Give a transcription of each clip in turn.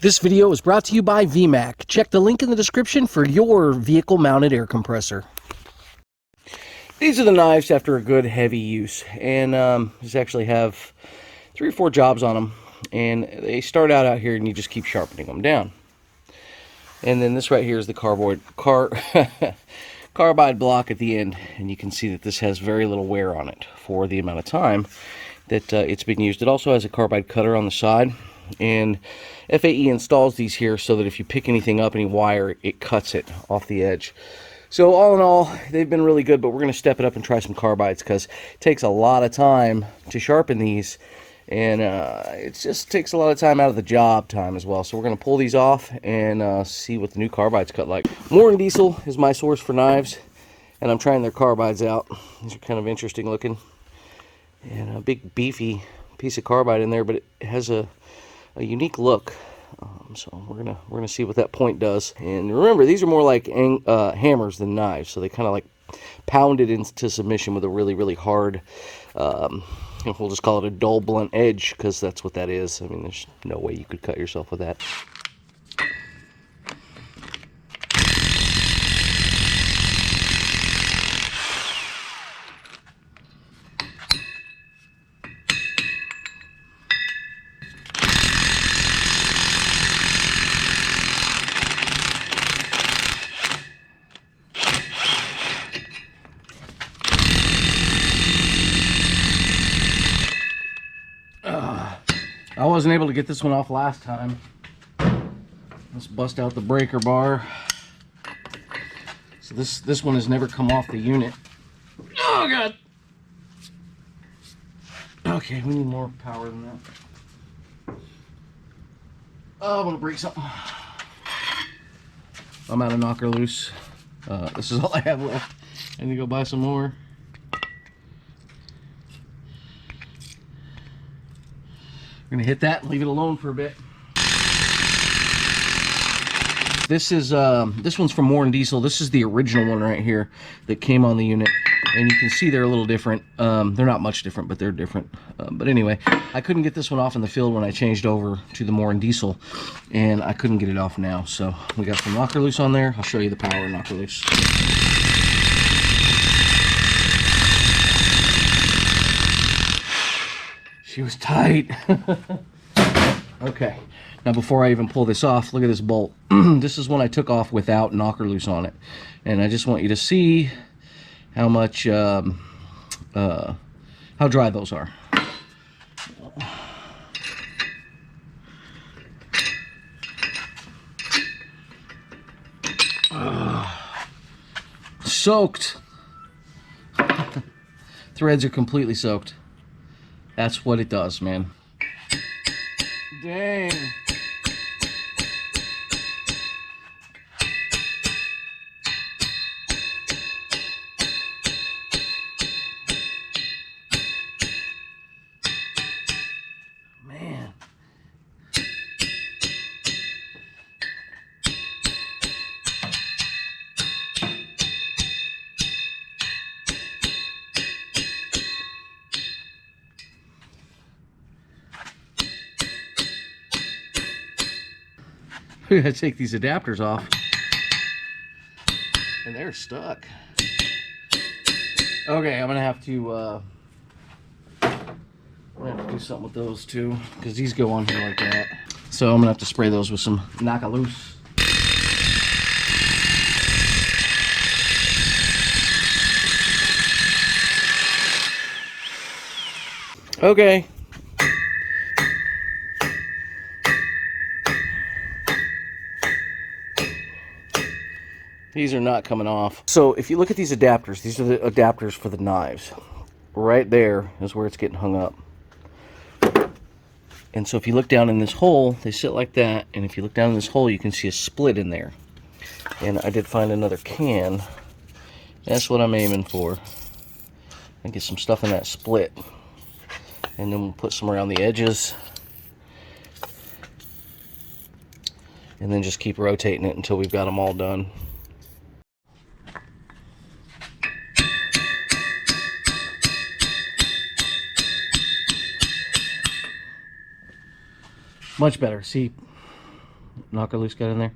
This video is brought to you by Vmac. Check the link in the description for your vehicle-mounted air compressor. These are the knives after a good heavy use, and these actually have 3 or 4 jobs on them, and they start out here and you just keep sharpening them down. And then this right here is the carbide block at the end, and you can see that this has very little wear on it for the amount of time that it's been used. It also has a carbide cutter on the side, and FAE installs these here so that if you pick anything up, any wire, it cuts it off the edge. So all in all, they've been really good, but we're going to step it up and try some carbides because it takes a lot of time to sharpen these, and it just takes a lot of time out of the job time as well. So we're going to pull these off and see what the new carbides cut like. Moore & Diesel is my source for knives, and I'm trying their carbides out. These are kind of interesting looking, and a big beefy piece of carbide in there, but it has a unique look. So we're gonna see what that point does. And remember, these are more like hammers than knives, so they kind of like pound it into submission with a really hard, we'll just call it a dull blunt edge, because that's what that is. I mean, there's no way you could cut yourself with that. I wasn't able to get this one off last time. Let's bust out the breaker bar. So this one has never come off the unit. Oh god. Okay, we need more power than that. Oh, I'm gonna break something. I'm out of knocker loose. This is all I have left. I need to go buy some more. We're gonna hit that and leave it alone for a bit. This one's from Moore & Diesel. This is the original one right here that came on the unit, and you can see they're a little different. They're not much different, but they're different. But anyway, I couldn't get this one off in the field when I changed over to the Moore & Diesel, and I couldn't get it off now. So we got some knocker loose on there. I'll show you the power of knocker loose. She was tight. Okay, now before I even pull this off, look at this bolt. This is one I took off without knocker loose on it, and I just want you to see how much how dry those are. Soaked. Threads are completely soaked. That's what it does, man. Dang. Man. We gotta take these adapters off, and they're stuck. Okay, I'm gonna have to do something with those too, because these go on here like that. So I'm gonna have to spray those with some knocker loose. Okay. These are not coming off. So if you look at these adapters, these are the adapters for the knives. Right there is where it's getting hung up. And so if you look down in this hole, they sit like that. And if you look down in this hole, you can see a split in there. And I did find another can. That's what I'm aiming for. And get some stuff in that split. And then we'll put some around the edges. And then just keep rotating it until we've got them all done. Much better. See, knocker loose got in there?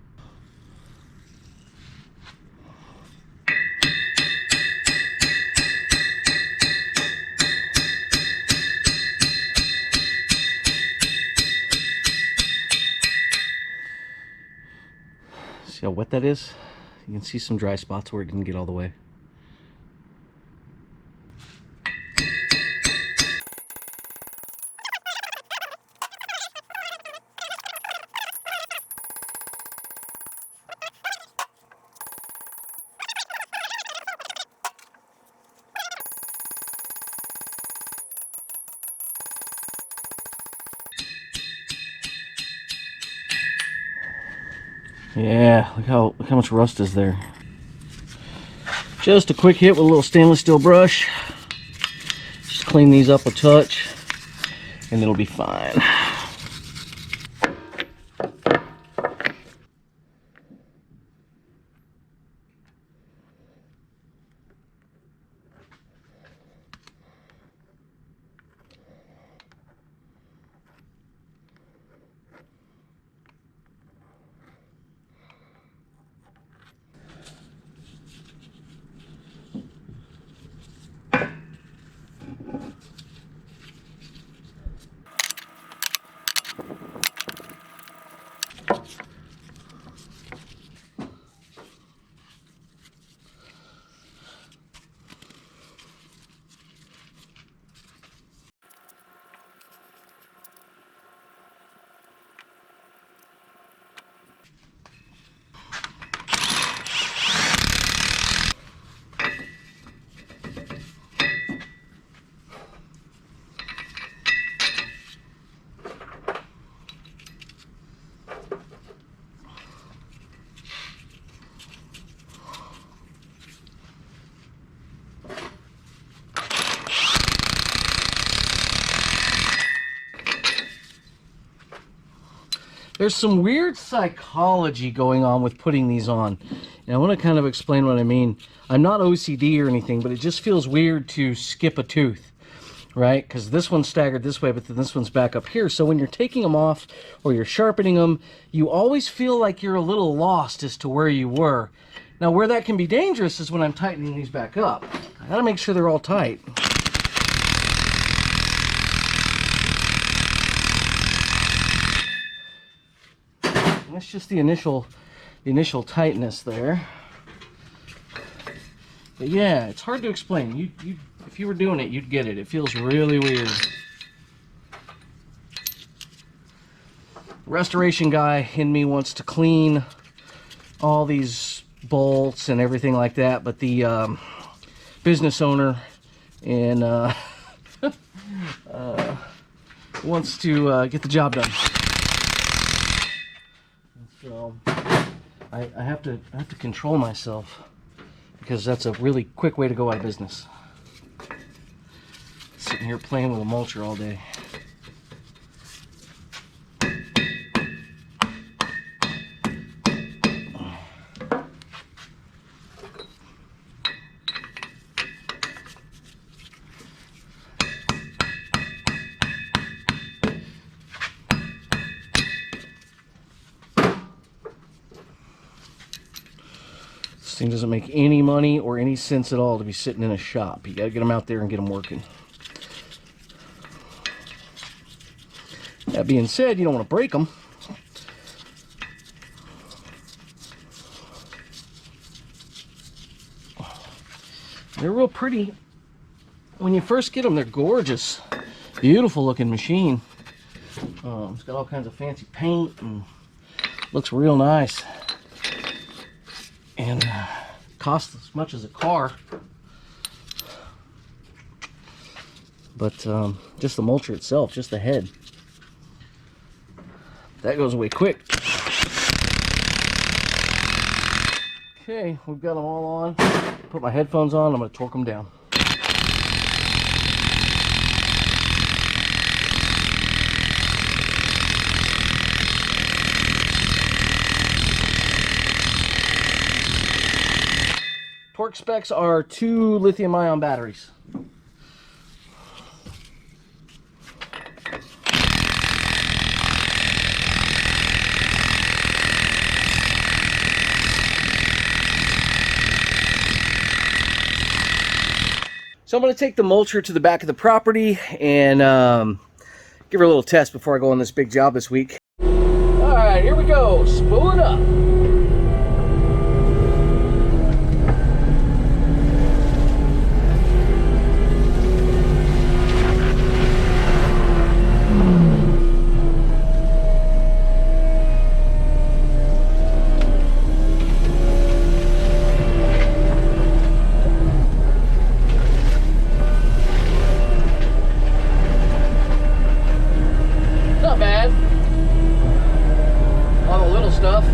See how wet that is? You can see some dry spots where it didn't get all the way. Yeah, look how much rust is there. Just a quick hit with a little stainless steel brush. Just clean these up a touch, and it'll be fine. There's some weird psychology going on with putting these on. And I want to kind of explain what I mean. I'm not OCD or anything, but it just feels weird to skip a tooth, right? Because this one's staggered this way, but then this one's back up here. So when you're taking them off or you're sharpening them, you always feel like you're a little lost as to where you were. Now, where that can be dangerous is when I'm tightening these back up. I gotta make sure they're all tight. That's just the initial tightness there. But yeah, it's hard to explain. If you were doing it, you'd get it. It feels really weird. Restoration guy in me wants to clean all these bolts and everything like that, but the business owner and wants to get the job done. So I have to control myself, because that's a really quick way to go out of business. Sitting here playing with a mulcher all day. This thing doesn't make any money or any sense at all to be sitting in a shop. You gotta get them out there and get them working. That being said, you don't want to break them. They're real pretty. When you first get them, they're gorgeous. Beautiful looking machine. It's got all kinds of fancy paint and looks real nice. And costs as much as a car. But just the mulcher itself, just the head, that goes away quick. Okay, we've got them all on. Put my headphones on, I'm going to torque them down. Torque specs are 2 lithium-ion batteries. So I'm going to take the mulcher to the back of the property and give her a little test before I go on this big job this week. All right, here we go. Spooling up. Not bad. All the little stuff.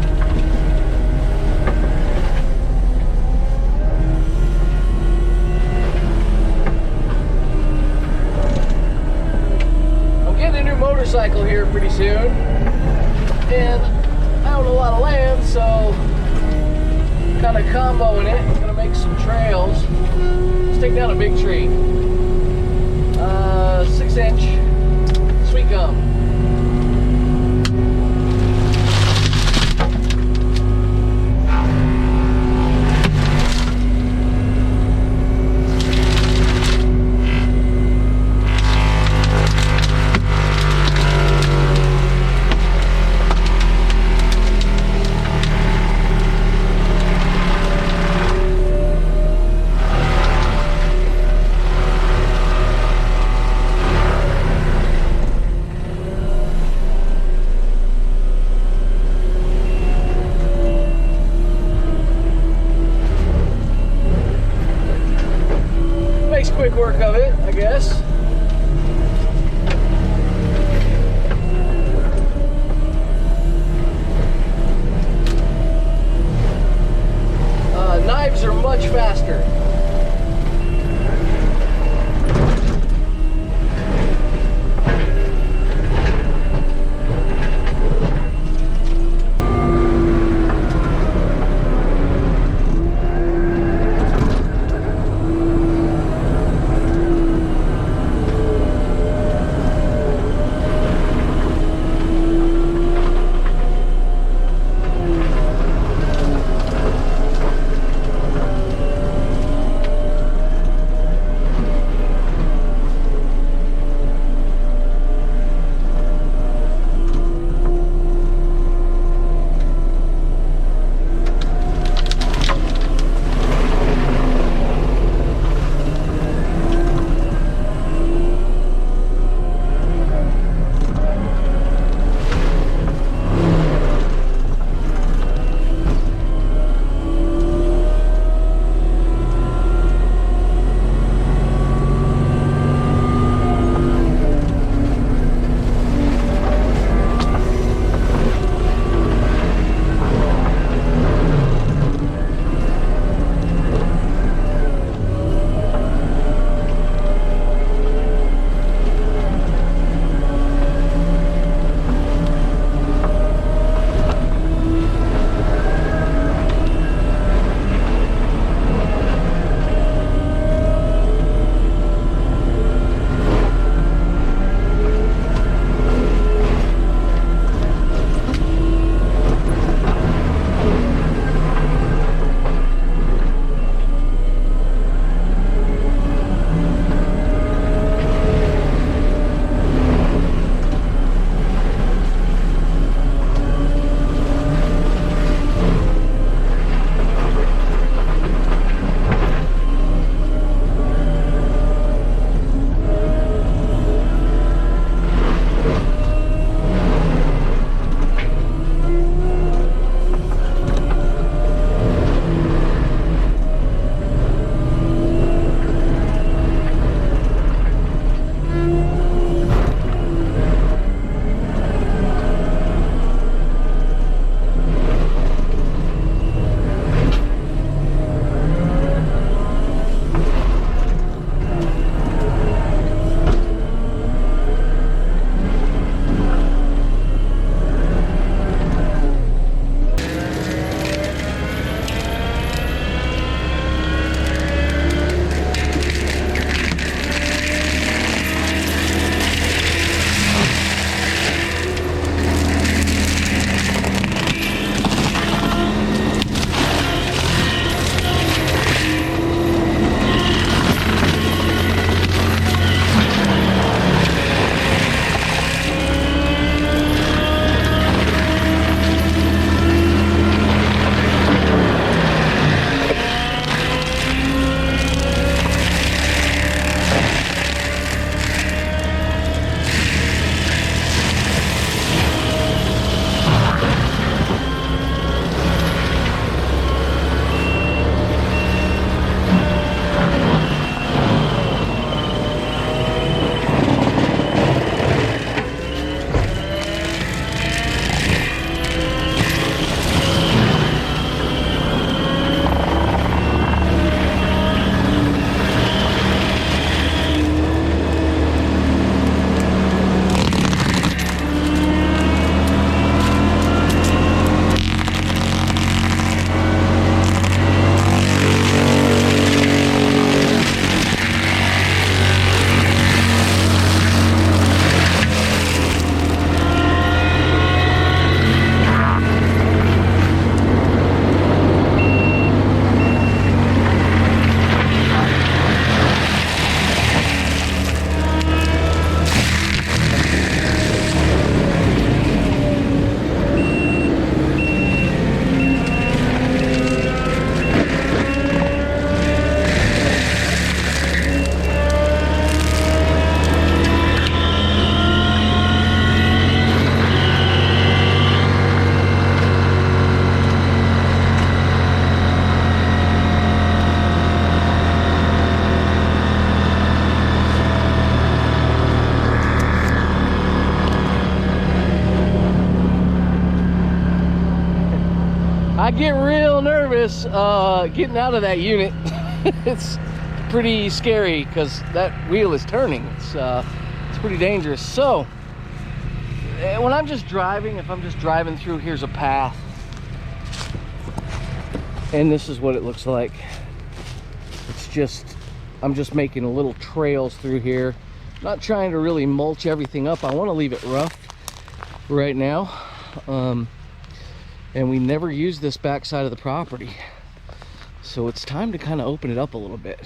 I'm getting a new motorcycle here pretty soon, and I own a lot of land, so kind of comboing it. I'm gonna make some trails. Let's take down a big tree. 6-inch sweet gum. I get real nervous getting out of that unit. It's pretty scary because that wheel is turning. It's pretty dangerous. So when I'm just driving, if I'm just driving through, here's a path, and this is what it looks like. It's just, I'm just making little trails through here, not trying to really mulch everything up. I want to leave it rough right now, and we never use this back side of the property, so it's time to kind of open it up a little bit.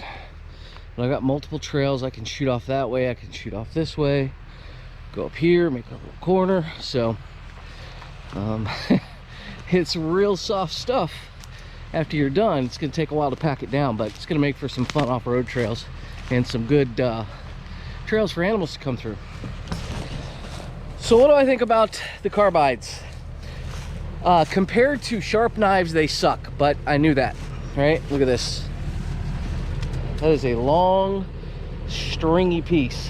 But I got multiple trails. I can shoot off that way, I can shoot off this way, go up here, make a little corner. So it's real soft stuff. After you're done, it's going to take a while to pack it down, but it's going to make for some fun off-road trails and some good trails for animals to come through. So what do I think about the carbides? Compared to sharp knives, they suck, but I knew that, right? Look at this. That is a long, stringy piece.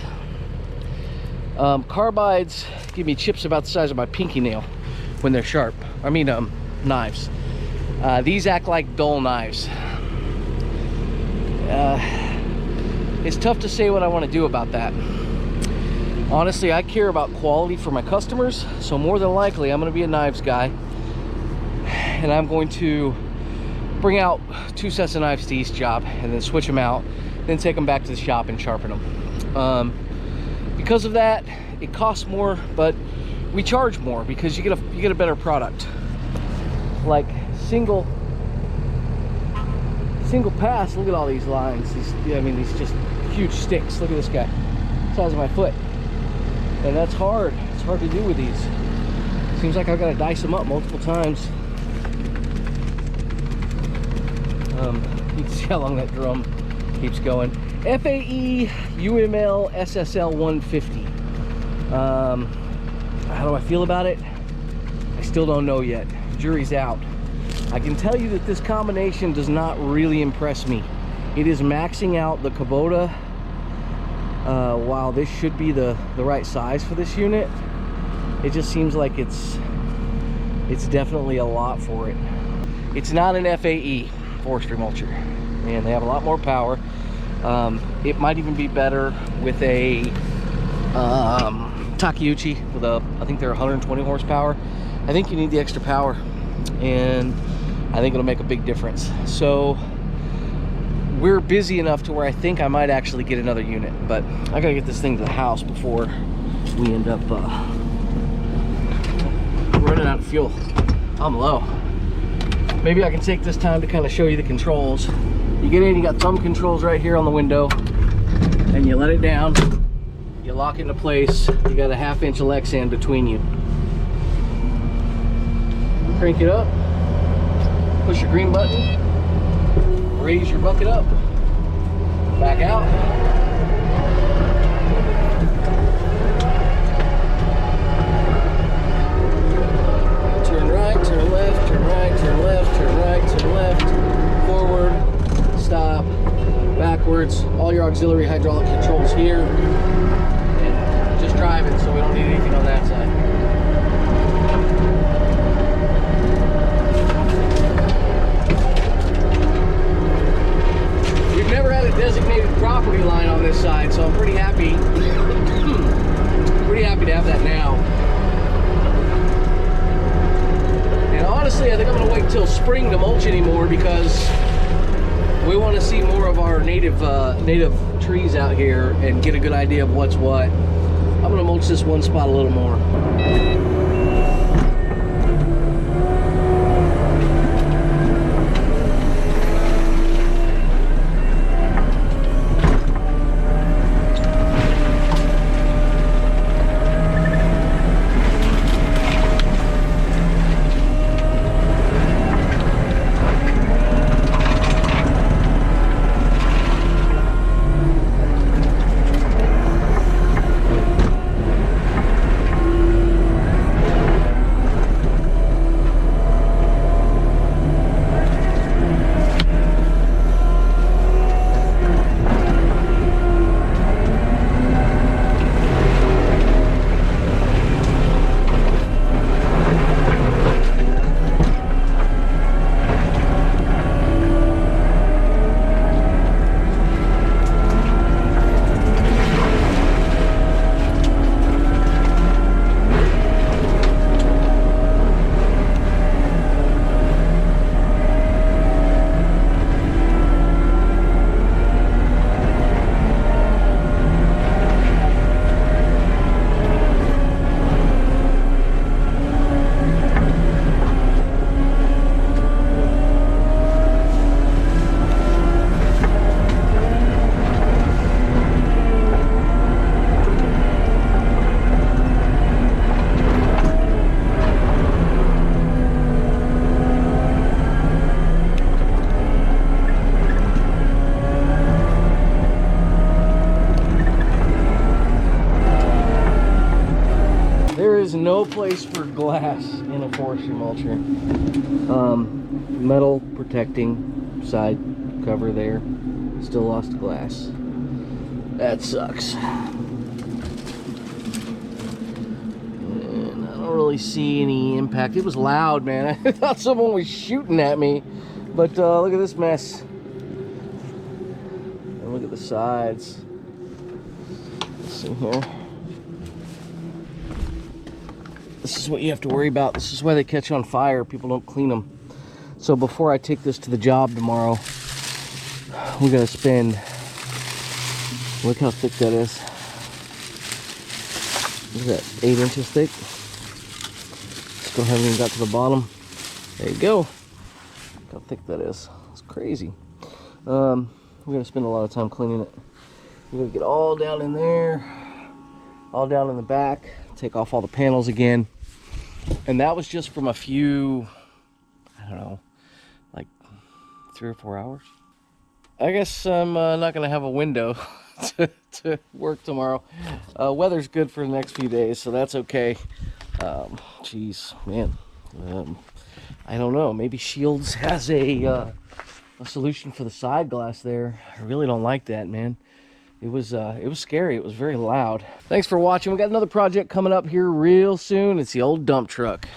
Carbides give me chips about the size of my pinky nail when they're sharp. I mean, knives. These act like dull knives. It's tough to say what I want to do about that. Honestly, I care about quality for my customers, so more than likely I'm going to be a knives guy, and I'm going to bring out 2 sets of knives to each job and then switch them out, then take them back to the shop and sharpen them. Because of that, it costs more, but we charge more because you get a better product. Like single pass, look at all these lines. These just huge sticks. Look at this guy, size of my foot. And that's hard. It's hard to do with these. Seems like I've got to dice them up multiple times. You can see how long that drum keeps going. FAE UML SSL 150. How do I feel about it? I still don't know yet. Jury's out. I can tell you that this combination does not really impress me. It is maxing out the Kubota. While this should be the right size for this unit, it just seems like it's definitely a lot for it. It's not an FAE forestry mulcher, and they have a lot more power. It might even be better with a Takeuchi with I think they're 120 horsepower. I think you need the extra power, and I think it'll make a big difference. So we're busy enough to where I think I might actually get another unit, but I gotta get this thing to the house before we end up running out of fuel. I'm low. Maybe I can take this time to kind of show you the controls. You get in, you got thumb controls right here on the window, and you let it down, you lock it into place. You got a 1/2 inch Lexan between you. Crank it up, push your green button, raise your bucket up, back out. Turn right, turn left, turn right, turn left, turn right, turn left, forward, stop, backwards. All your auxiliary hydraulic controls here. And just driving, so we don't need anything on that side. Never had a designated property line on this side, so I'm pretty happy. Pretty happy to have that now. And honestly, I think I'm gonna wait till spring to mulch anymore because we want to see more of our native trees out here and get a good idea of what's what. I'm gonna mulch this one spot a little more. is no place for glass in a forestry mulcher. Metal protecting side cover there. Still lost glass. That sucks. And I don't really see any impact. It was loud, man. I thought someone was shooting at me. But look at this mess. And look at the sides. Let's see here. This is what you have to worry about. This is why they catch on fire. People don't clean them. So before I take this to the job tomorrow, we gotta spend, look how thick that is. Look at that, 8 inches thick. Still haven't even got to the bottom. There you go. Look how thick that is. It's crazy. We're gonna spend a lot of time cleaning it. We're gonna get all down in there, all down in the back, take off all the panels again. And that was just from a few, I don't know, like 3 or 4 hours. I guess I'm not gonna have a window to work tomorrow. Weather's good for the next few days, so that's okay. Geez, man, I don't know. Maybe Shields has a solution for the side glass there. I really don't like that, man. It was scary. It was very loud. Thanks for watching. We got another project coming up here real soon. It's the old dump truck.